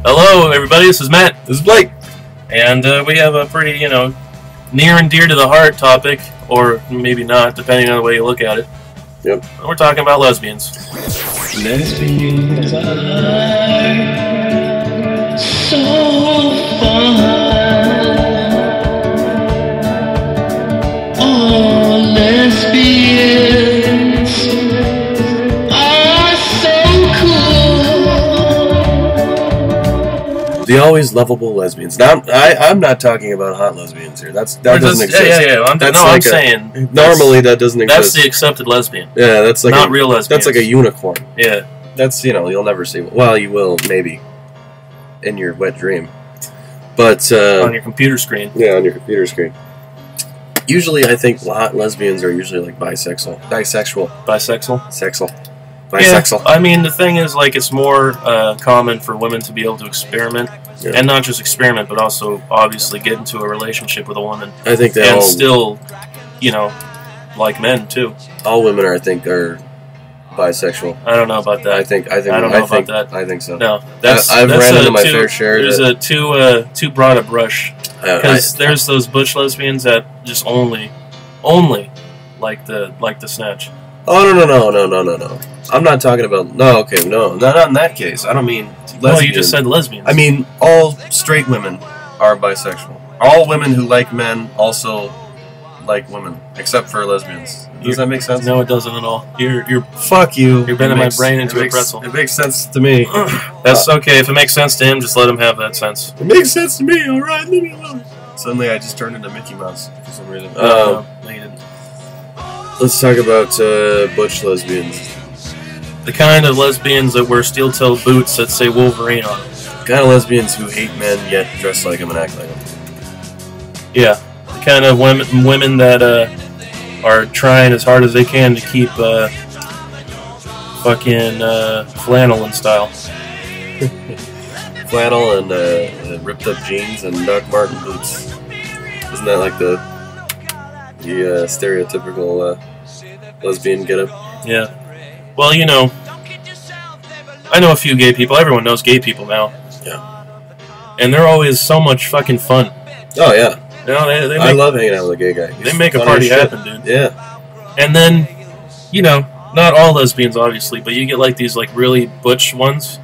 Hello, everybody. This is Matt. This is Blake. And we have a pretty, near and dear to the heart topic, or maybe not, depending on the way you look at it. Yep. We're talking about lesbians. Lesbians are so fun. Oh, lesbians are so cool. The always lovable lesbians. Now, I'm not talking about hot lesbians here. That doesn't exist. Yeah. I'm saying normally that doesn't exist. That's the accepted lesbian. Yeah, that's like not real lesbians. That's like a unicorn. Yeah. That's you'll never see. Well, you will maybe in your wet dream, but on your computer screen. Yeah, on your computer screen. Usually, I think hot lesbians are usually like bisexual. Yeah, I mean, the thing is, it's more common for women to be able to experiment, and not just experiment, but also obviously get into a relationship with a woman. I think they and still, like men too. All women, I think, are bisexual. I don't know about that. I think I don't know about that. I think so. No, I've ran into my fair share. There's a too broad a brush, because there's those butch lesbians that just only like the snatch. Oh no! I'm not talking about not in that case. I don't mean lesbian. Well, you just said lesbians. I mean all straight women are bisexual. All women who like men also like women, except for lesbians. Does that make sense? No, it doesn't at all. You're fuck you. You're bending my brain into a pretzel. It makes sense to me. That's okay. If it makes sense to him, just let him have that sense. It makes sense to me. All right, leave me alone. Suddenly, I just turned into Mickey Mouse for some reason. No, you didn't. Let's talk about butch lesbians. The kind of lesbians that wear steel-toed boots that say Wolverine on them. The kind of lesbians who hate men yet dress like them and act like them. Yeah. The kind of women that are trying as hard as they can to keep fucking flannel in style. Flannel and ripped up jeans and Doc Marten boots. Isn't that like the stereotypical lesbian getup? Yeah. Well, I know a few gay people. Everyone knows gay people now. Yeah. And they're always so much fucking fun. Oh, yeah. They I love hanging out with a gay guy. They make a party happen, dude. Yeah. And then, not all lesbians, obviously, but you get these really butch ones.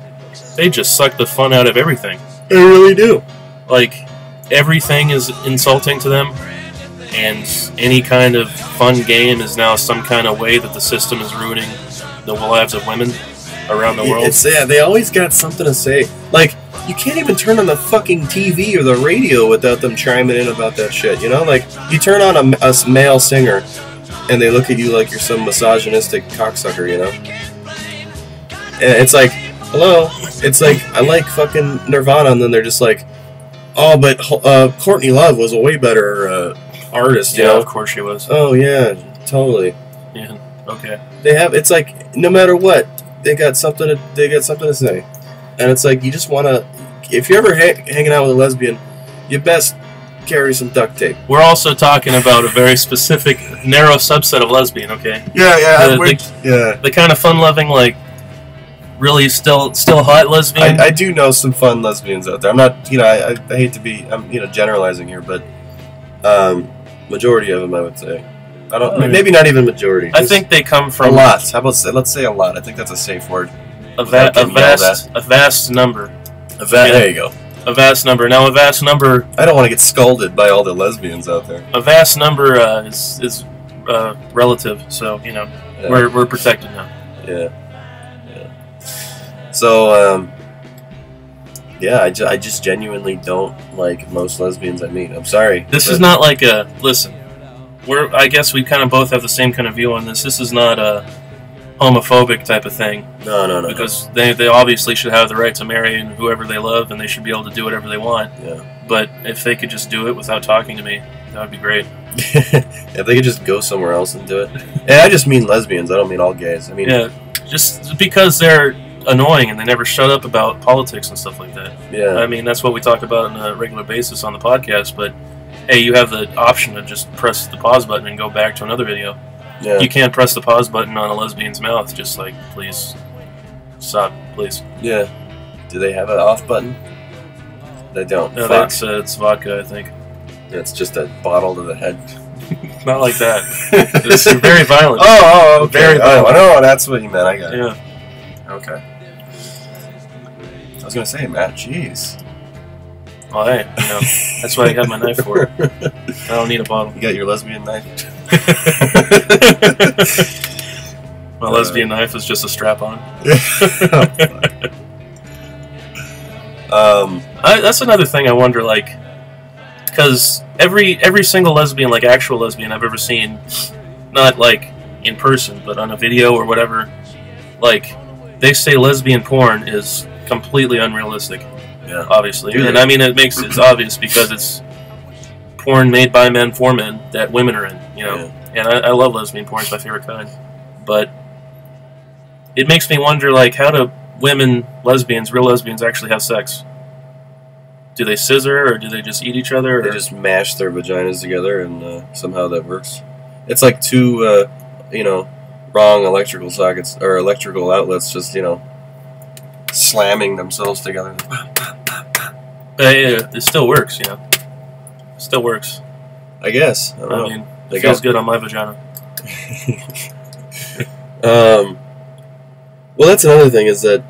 They just suck the fun out of everything. They really do. Everything is insulting to them, and any kind of fun game is now some kind of way that the system is ruining the lives of women around the world. They always got something to say. You can't even turn on the fucking TV or the radio without them chiming in about that shit, you turn on a male singer, and they look at you like you're some misogynistic cocksucker, And it's like, hello? It's like, I like fucking Nirvana, and then they're just like, oh, but Courtney Love was a way better artist, Yeah, of course she was. Oh, yeah, totally. Yeah, okay. It's like, no matter what, they got something to say. And it's like, you just want to, if you're ever hanging out with a lesbian, you best carry some duct tape. We're also talking about a very specific, narrow subset of lesbian, okay? Yeah. The kind of fun-loving, really still hot lesbian. I do know some fun lesbians out there. I'm not, I hate to be, generalizing here, but majority of them, I would say. Maybe not even majority. I think they come from a lot. How about let's say a lot? I think that's a safe word. A vast number. There you go. A vast number. Now, a vast number. I don't want to get scolded by all the lesbians out there. A vast number is relative, so we're protected now. Yeah. So I just genuinely don't like most lesbians I mean. I'm sorry. This is not like a listen. I guess we kind of both have the same kind of view on this. This is not a homophobic type of thing. No. Because they obviously should have the right to marry whoever they love, and they should be able to do whatever they want. Yeah. But if they could just do it without talking to me, that would be great. If they could just go somewhere else and do it. And I just mean lesbians. I don't mean all gays. I mean, just because they're annoying, and they never shut up about politics and stuff like that. Yeah. I mean, that's what we talk about on a regular basis on the podcast, but hey, you have the option to just press the pause button and go back to another video. Yeah. You can't press the pause button on a lesbian's mouth, just like, please, stop, please. Yeah. Do they have an off button? They don't. No, Fuck. it's vodka, I think. It's just a bottle to the head. Not like that. It's very violent. Oh, okay. Very violent. Oh, that's what you meant. I got it. Yeah. Okay. I was gonna say, Matt. Jeez. Well, hey, that's what I got my knife for. I don't need a bottle. You got your lesbian knife. My lesbian knife is just a strap-on. That's another thing I wonder, like, because every single lesbian, like actual lesbian I've ever seen, not like in person, but on a video or whatever, like, they say lesbian porn is completely unrealistic. Yeah. Obviously. Dude. And I mean, it's obvious because it's porn made by men for men that women are in, Yeah. And I love lesbian porn, it's my favorite kind. But it makes me wonder, like, how do women, lesbians, real lesbians, actually have sex? Do they scissor, or do they just eat each other? Or? They just mash their vaginas together, and somehow that works. It's like two, wrong electrical sockets or electrical outlets just, slamming themselves together. It still works, It still works. I guess. I don't know. mean, it feels good on my vagina. Well, that's another thing is that,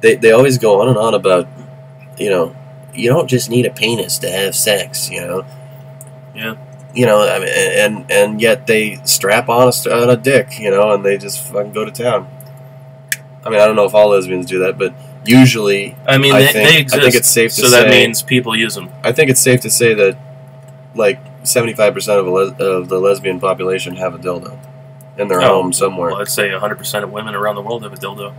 they always go on and on about, you don't just need a penis to have sex, Yeah. I mean, and yet they strap on a dick, and they just fucking go to town. I mean, I don't know if all lesbians do that, but usually, I mean, they exist. I think it's safe to so say. that means people use them. I think it's safe to say that, like, 75% of the lesbian population have a dildo in their home somewhere. Well, I'd say 100% of women around the world have a dildo.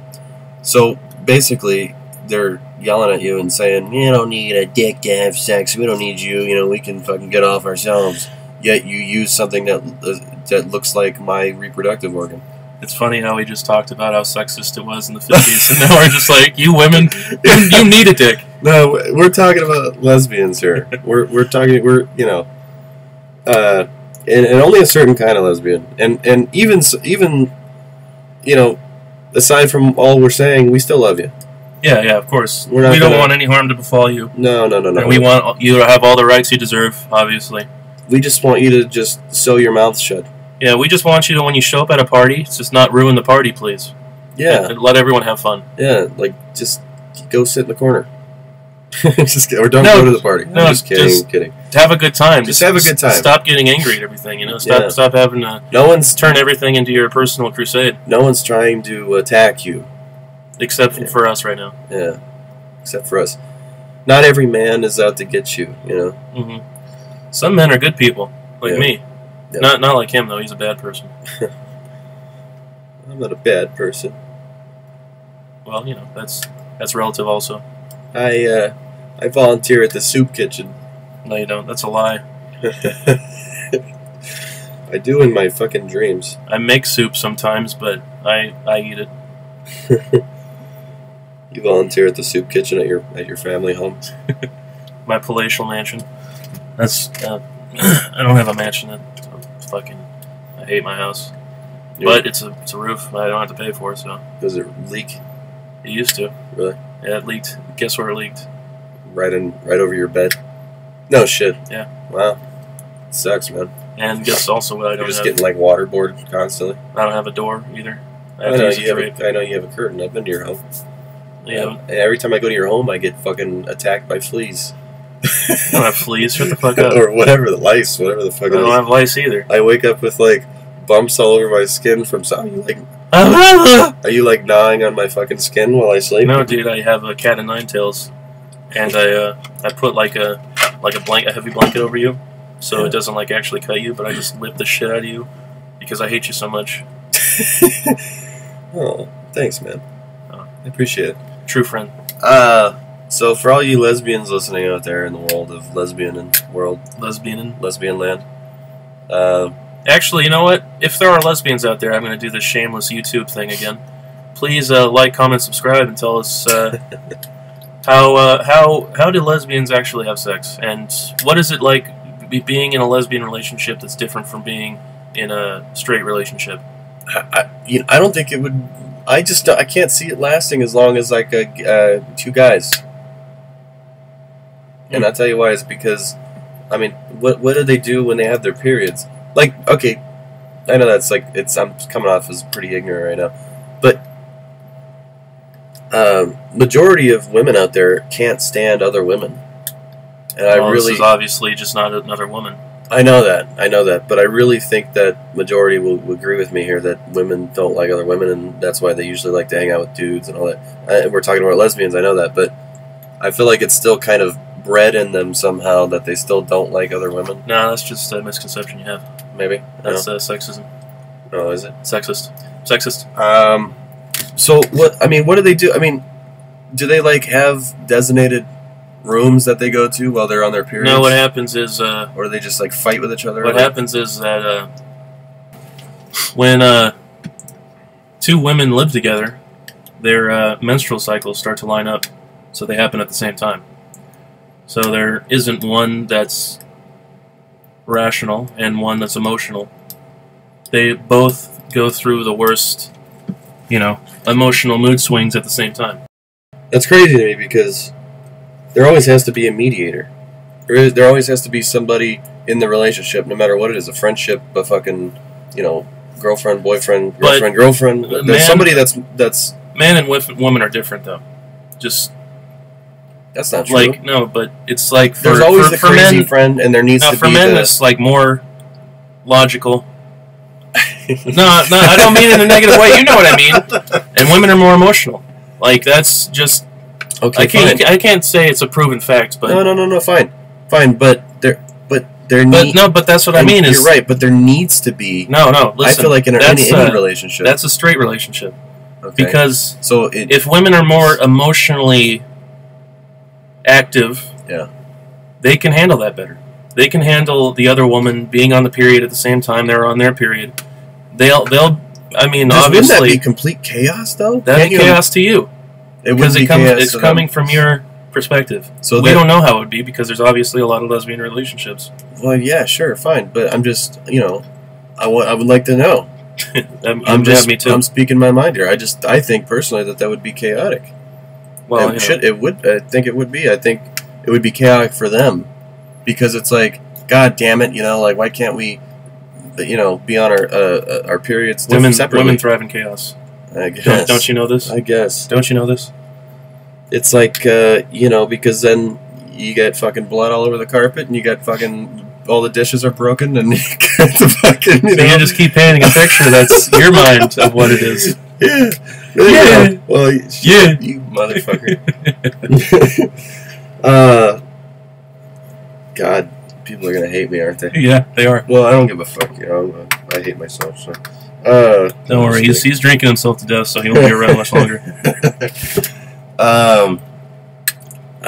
So basically, they're yelling at you and saying, "You don't need a dick to have sex. We don't need you. We can fucking get off ourselves." Yet you use something that looks like my reproductive organ. It's funny how we just talked about how sexist it was in the 50s, and now we're just like, you women, you need a dick. No, we're talking about lesbians here. we're talking, and only a certain kind of lesbian. And even aside from all we're saying, we still love you. Yeah, of course. We're not we don't gonna- want any harm to befall you. No. And we want you to have all the rights you deserve, obviously. We just want you to just sew your mouth shut. Yeah, we just want you to, when you show up at a party, just not ruin the party, please. Yeah. And let everyone have fun. Yeah, like, just go sit in the corner. Or don't go to the party. No, I'm just kidding. To have a good time. Just have a good time. Stop getting angry at everything, Yeah. Stop having to turn everything into your personal crusade. No one's trying to attack you. Except for us right now. Yeah. Except for us. Not every man is out to get you, Mm-hmm. Some men are good people, like me. Yeah. Not like him, though. He's a bad person. I'm not a bad person. Well, that's relative also. I volunteer at the soup kitchen. No, you don't. That's a lie. I do in my fucking dreams. I make soup sometimes, but I eat it. You volunteer at the soup kitchen at your family home. My palatial mansion. That's I don't have a mansion. I hate my house. Yeah. But it's a roof I don't have to pay for, so. Does it leak? It used to. Really? Yeah, it leaked. Guess where it leaked? Right over your bed? No shit. Yeah. Wow. It sucks, man. And guess also what I You're don't just have. getting like waterboarded constantly. I don't have a door either. I I have to know use a drape. I know you have a curtain. I've been to your home. Yeah. And every time I go to your home, I get fucking attacked by fleas. I don't have fleas. Shut the fuck up. Or whatever, the lice, whatever the fuck I it don't is. have lice either. I wake up with like bumps all over my skin from something. No, Are you like gnawing on my fucking skin while I sleep? dude, I have a cat of nine tails, and I put like a heavy blanket over you, so Yeah. it doesn't like actually cut you, but I just whip the shit out of you because I hate you so much. Oh, thanks, man. Oh. I appreciate it. True friend. So for all you lesbians listening out there in the world of lesbian land, Actually, you know what? If there are lesbians out there, I'm going to do this shameless YouTube thing again. please like, comment, subscribe, and tell us how do lesbians actually have sex, and what is it like being in a lesbian relationship that's different from being in a straight relationship? I don't think it would. I can't see it lasting as long as like two guys. And I'll tell you why. Is because, I mean, what do they do when they have their periods? Like, okay, I know that's like I'm coming off as pretty ignorant right now, but majority of women out there can't stand other women, and This is obviously just not another woman. I know that, but I really think that majority will agree with me here that women don't like other women, and that's why they usually like to hang out with dudes and all that. We're talking about lesbians, I know that, but I feel like it's still kind of bred in them somehow that they still don't like other women. No, that's just a misconception you have. Maybe That's sexism. Oh, is it Sexist? So what? I mean, what do they do? I mean, do they like have designated rooms that they go to while they're on their periods? No, what happens is... or do they just, like, fight with each other? What happens is that when two women live together, their menstrual cycles start to line up, so they happen at the same time. So there isn't one that's rational and one that's emotional. They both go through the worst, emotional mood swings at the same time. That's crazy to me because there always has to be a mediator. There always has to be somebody in the relationship, no matter what it is, a friendship, a fucking, girlfriend, boyfriend, girlfriend. There's somebody that's... Man and woman are different, though. That's not true. No, but it's like... There's always the crazy men, friend, and there needs to be for men, it's like more logical. No, I don't mean it in a negative way. You know what I mean. And women are more emotional. Like, that's just... Okay, I can't say it's a proven fact, but... No, fine, but that's what I mean. You're right, but there needs to be... No, listen. I feel like in any relationship... That's a straight relationship. Okay. Because so if women are more emotionally active, they can handle that better. They can handle the other woman being on the period at the same time they're on their period. They'll I mean, obviously... Wouldn't that be complete chaos, though? That'd be chaos to you. Because it's coming from your perspective. So we don't know how it would be because there's obviously a lot of lesbian relationships. Well, yeah, sure, fine, but I'm just, I would like to know. Me too. I'm speaking my mind here. I think personally that would be chaotic. Well, I think it would be. I think it would be chaotic for them because it's like, God damn it, like why can't we, be on our periods separately? Women thrive in chaos. I guess. Don't you know this? I guess. Don't you know this? It's like, because then you get fucking blood all over the carpet, and you got fucking all the dishes are broken, and you get the fucking, So you just keep painting a picture that's your mind of what it is. Yeah. Well, you motherfucker. God, people are gonna hate me, aren't they? Yeah, they are. Well, I don't give a fuck. I hate myself. So. Don't worry, he's drinking himself to death, so he won't be around much longer. I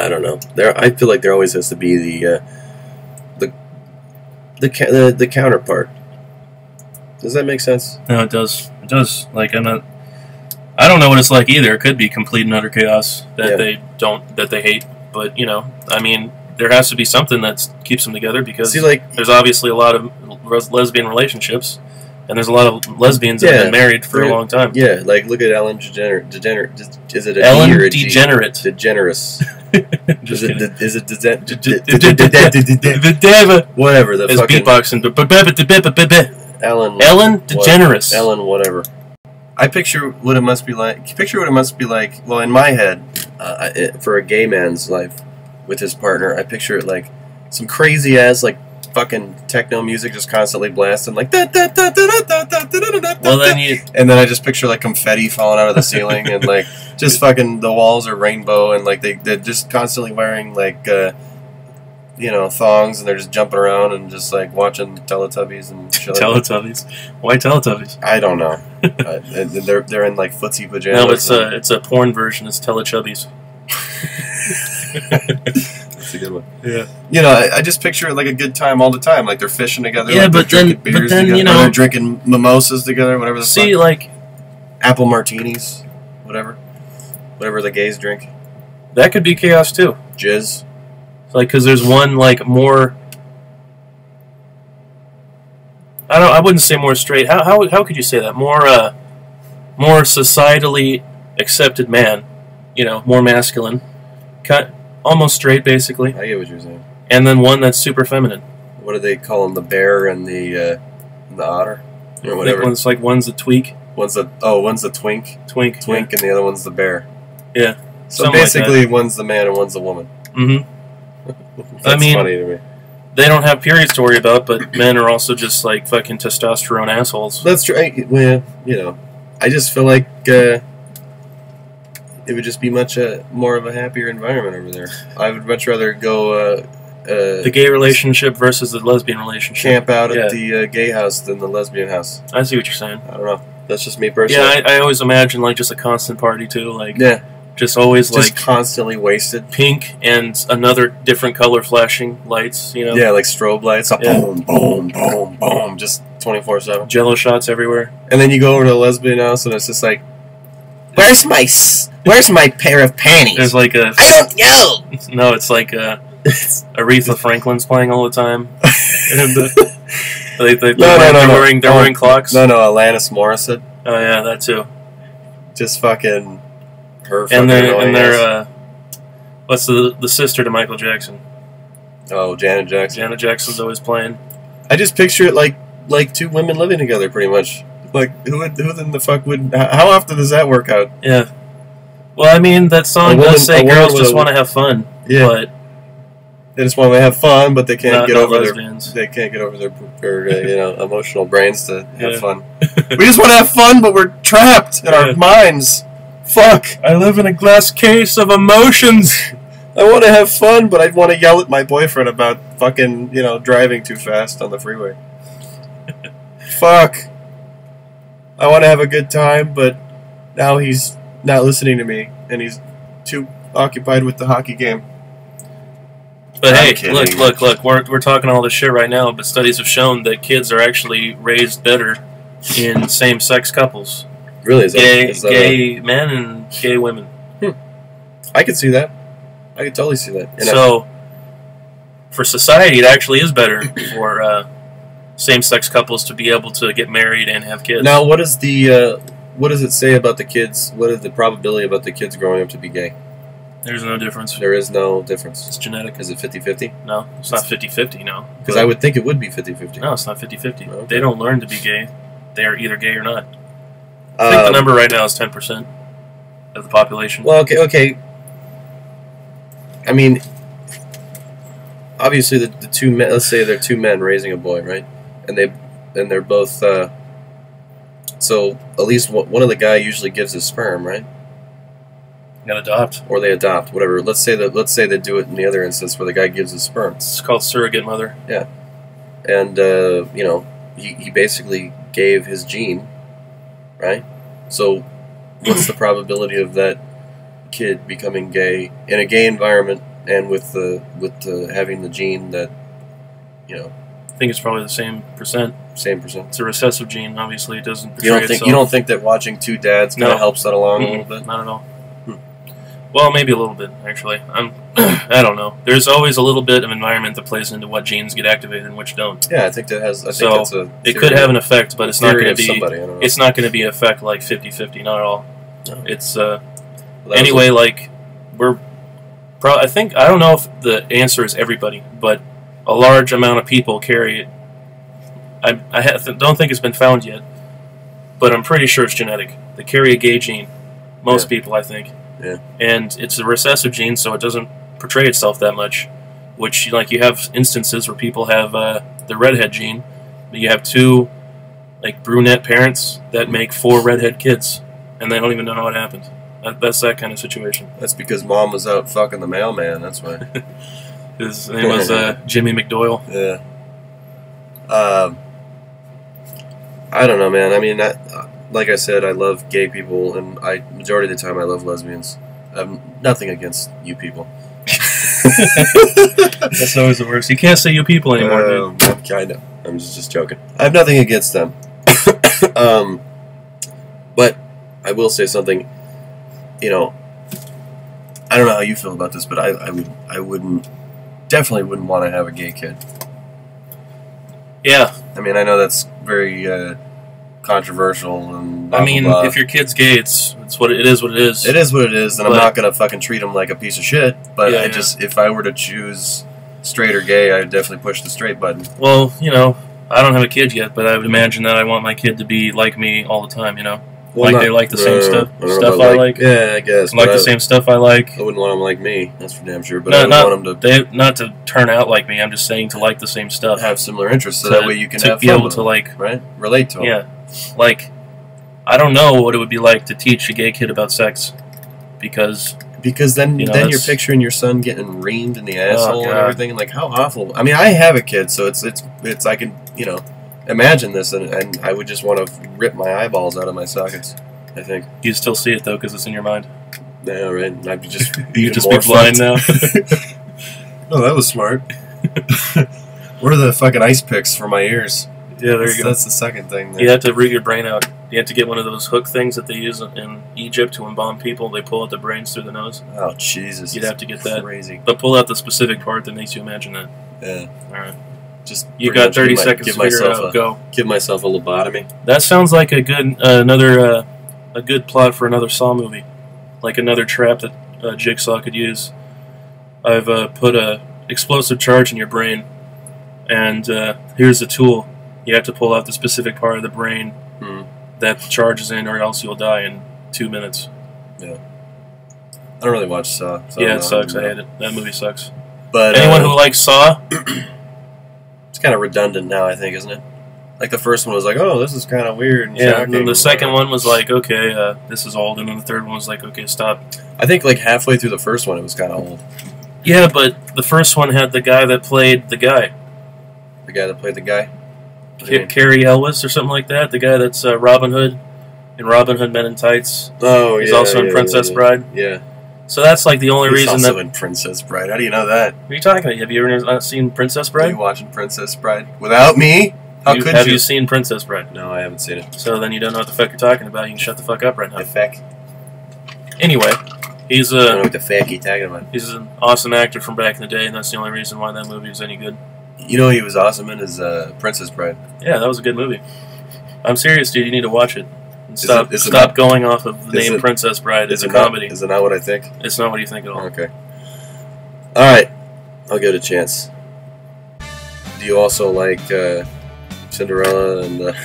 don't know. I feel like there always has to be the counterpart. Does that make sense? No, it does. It does. Like, I don't know what it's like either. It could be complete and utter chaos that they hate. But I mean, there has to be something that keeps them together because there's obviously a lot of lesbian relationships. And there's a lot of lesbians that have been married for a long time. Yeah, like look at Ellen DeGeneres. Is it a Ellen D or a G? DeGenerate? DeGeneres. Is it whatever the fucking... beatboxing. Ellen DeGeneres. Ellen whatever. I picture what it must be like. Well, in my head, for a gay man's life with his partner, I picture it like some crazy ass fucking techno music just constantly blasting and then I just picture confetti falling out of the ceiling and just fucking the walls are rainbow and they're just constantly wearing thongs and they're just jumping around and just watching Teletubbies and shit. Teletubbies? Why Teletubbies? I don't know. They're in footsie pajamas. No, it's a porn version. It's Teletubbies. That's a good one. Yeah. I just picture it like a good time all the time. They're fishing together. Yeah, they're drinking beers together. They're drinking mimosas together. Whatever the fuck. See, apple martinis. whatever the gays drink. That could be chaos too. Jizz. Like, because there's one like more. I wouldn't say more straight. How could you say that? More societally accepted man. You know, more masculine, almost straight basically. I get what you're saying. And then one that's super feminine. What do they call them? The bear and the otter, or whatever. One's like one's a tweak. One's the twink. Twink, and the other one's the bear. Yeah. So basically, one's the man and one's the woman. Mm-hmm. That's funny to me. They don't have periods to worry about, but men are also just like fucking testosterone assholes. That's true. Well, you know, I just feel like it would just be much more of a happier environment over there. I would much rather go the gay relationship versus the lesbian relationship. Camp out at the gay house than the lesbian house. I see what you're saying. I don't know. That's just me personally. Yeah, I always imagine like just a constant party too, like just always just like constantly wasted, pink and another different color flashing lights, you know. Yeah, like strobe lights. Boom, boom, boom, boom, just 24/7. Jello shots everywhere. And then you go over to the lesbian house and it's just like, where's my pair of panties? There's like a I don't know. No, it's like Aretha Franklin's playing all the time. And they're wearing clocks. No, Alanis Morissette. Oh yeah, that too. Just fucking her. And they're what's the sister to Michael Jackson? Oh, Janet Jackson. Janet Jackson's always playing. I just picture it like two women living together, pretty much. Like who in the fuck would? How often does that work out? Yeah. Well, I mean, that song does say girls just want to have fun. Yeah. But they just want to have fun, but they can't get over lesbians. They can't get over their emotional brains to have fun. We We just want to have fun, but we're trapped in our minds. Fuck. I live in a glass case of emotions. I want to have fun, but I want to yell at my boyfriend about fucking, driving too fast on the freeway. Fuck. I want to have a good time, but now he's not listening to me, and he's too occupied with the hockey game. But hey, look, we're talking all this shit right now, but studies have shown that kids are actually raised better in same-sex couples. Really? Gay men and gay women. I could see that. I could totally see that. So, for society, it actually is better for same-sex couples to be able to get married and have kids. Now, what does it say about the kids? What is the probability about the kids growing up to be gay? There's no difference. There is no difference. It's genetic. Is it 50-50? No, it's not 50-50, no. Because I would think it would be 50-50. No, it's not 50-50. Okay. They don't learn to be gay. They are either gay or not. I think the number right now is 10% of the population. Well, okay. I mean, obviously the two men. Let's say they're two men raising a boy, right? And they're both. So at least one of the guy usually gives his sperm, right? And adopt. Or they adopt, whatever. Let's say they do it in the other instance where the guy gives his sperm. It's called surrogate mother. Yeah, and he basically gave his gene, right? So what's the probability of that kid becoming gay in a gay environment and with having the gene that, I think it's probably the same percent. Same percent. It's a recessive gene. Obviously, it doesn't. You don't think that watching two dads kind of helps that along a little bit? Not at all. Well, maybe a little bit, actually. I don't know. There's always a little bit of environment that plays into what genes get activated and which don't. Yeah, I think that has. It could have an effect, but it's not going to be. Somebody, I don't know. It's not going to be an effect like 50-50. Not at all. No. It's anyway. Like we're. I don't know if the answer is everybody, but a large amount of people carry it. I don't think it's been found yet, but I'm pretty sure it's genetic. They carry a gay gene. Most people, I think. Yeah. And it's a recessive gene, so it doesn't portray itself that much. Which, like, you have instances where people have the redhead gene, but you have two, like, brunette parents that make 4 redhead kids, and they don't even know how it happened. That's that kind of situation. That's because mom was out fucking the mailman. That's why. His name was Jimmy McDoyle. Yeah. I don't know, man. I mean, like I said, I love gay people, and majority of the time I love lesbians. I have nothing against you people. That's always the worst. You can't say you people anymore, dude. I know. I'm just joking. I have nothing against them. But I will say something. you know, I don't know how you feel about this, but I wouldn't, definitely wouldn't want to have a gay kid. Yeah. I mean, I know that's very controversial and blah, I mean, blah, blah. if your kid's gay, it's what it is. What it is. It is what it is, and I'm not gonna fucking treat him like a piece of shit. But Yeah, I just, if I were to choose straight or gay, I'd definitely push the straight button. Well, you know, I don't have a kid yet, but I would imagine that I want my kid to be like me all the time. You know, Well, like they like the same stuff I I like. Yeah, I guess. Like but the same stuff I like. I wouldn't want them like me. That's for damn sure. But No, I would want them to not to turn out like me. I'm just saying to like the same stuff. have similar interests, so that way you can to have be fun able with to them, like. right? Relate to them. Yeah, like I don't know what it would be like to teach a gay kid about sex, because then you know, then you're picturing your son getting reamed in the asshole and God. everything, and like how awful. I mean, I have a kid, so it's I can, you know, imagine this, and I would just want to rip my eyeballs out of my sockets. I think. you still see it though because it's in your mind. Yeah, right. And I'd just You even just more be blind fucked. now. Oh, that was smart. Where are the fucking ice picks for my ears? Yeah, there you go. That's the second thing. There. You have to root your brain out. You have to get one of those hook things that they use in Egypt to embalm people. They pull out the brains through the nose. Oh Jesus! You'd have to get that. Crazy. But pull out the specific part that makes you imagine that. Yeah. All right. Just You pretty got much 30 seconds to give figure it myself out. Go. Give myself a lobotomy. That sounds like a good another a good plot for another Saw movie, like another trap that Jigsaw could use. I've put a explosive charge in your brain, and here's the tool. You have to pull out the specific part of the brain that the charge is in, or else you'll die in 2 minutes. Yeah. I don't really watch Saw. So Yeah, it sucks. I hate it. That movie sucks. But anyone who likes Saw, it's kind of redundant now, I think, isn't it? Like the first one was like, oh, this is kind of weird and yeah, shocking. and then the second one was like, okay, this is old, and then the third one was like, okay, stop. I think like halfway through the first one, it was kind of old. Yeah, but the first one had the guy that played the guy. The guy that played the guy? What do you mean? Cary Elwes or something like that. The guy that's Robin Hood in Robin Hood Men in Tights. Oh, He's also in Princess Bride. Yeah. So that's like the only He's reason also that. in Princess Bride. How do you know that? What are you talking about? Have you ever not seen Princess Are Bride? you watching Princess Bride without me? How could have you? you seen Princess Bride? No, I haven't seen it. So then you don't know what the fuck you're talking about. You can shut the fuck up right now. The feck. Anyway, he's I don't know what the feck you talking about. he's an awesome actor from back in the day, and that's the only reason why that movie was any good. You know he was awesome in his Princess Bride. Yeah, that was a good movie. I'm serious, dude. You need to watch it. And Is it stop not- going off of the is name it- Princess Bride. It's a it comedy. Not, is it not what I think? It's not what you think at all. Okay. Alright. I'll give it a chance. Do you also like Cinderella and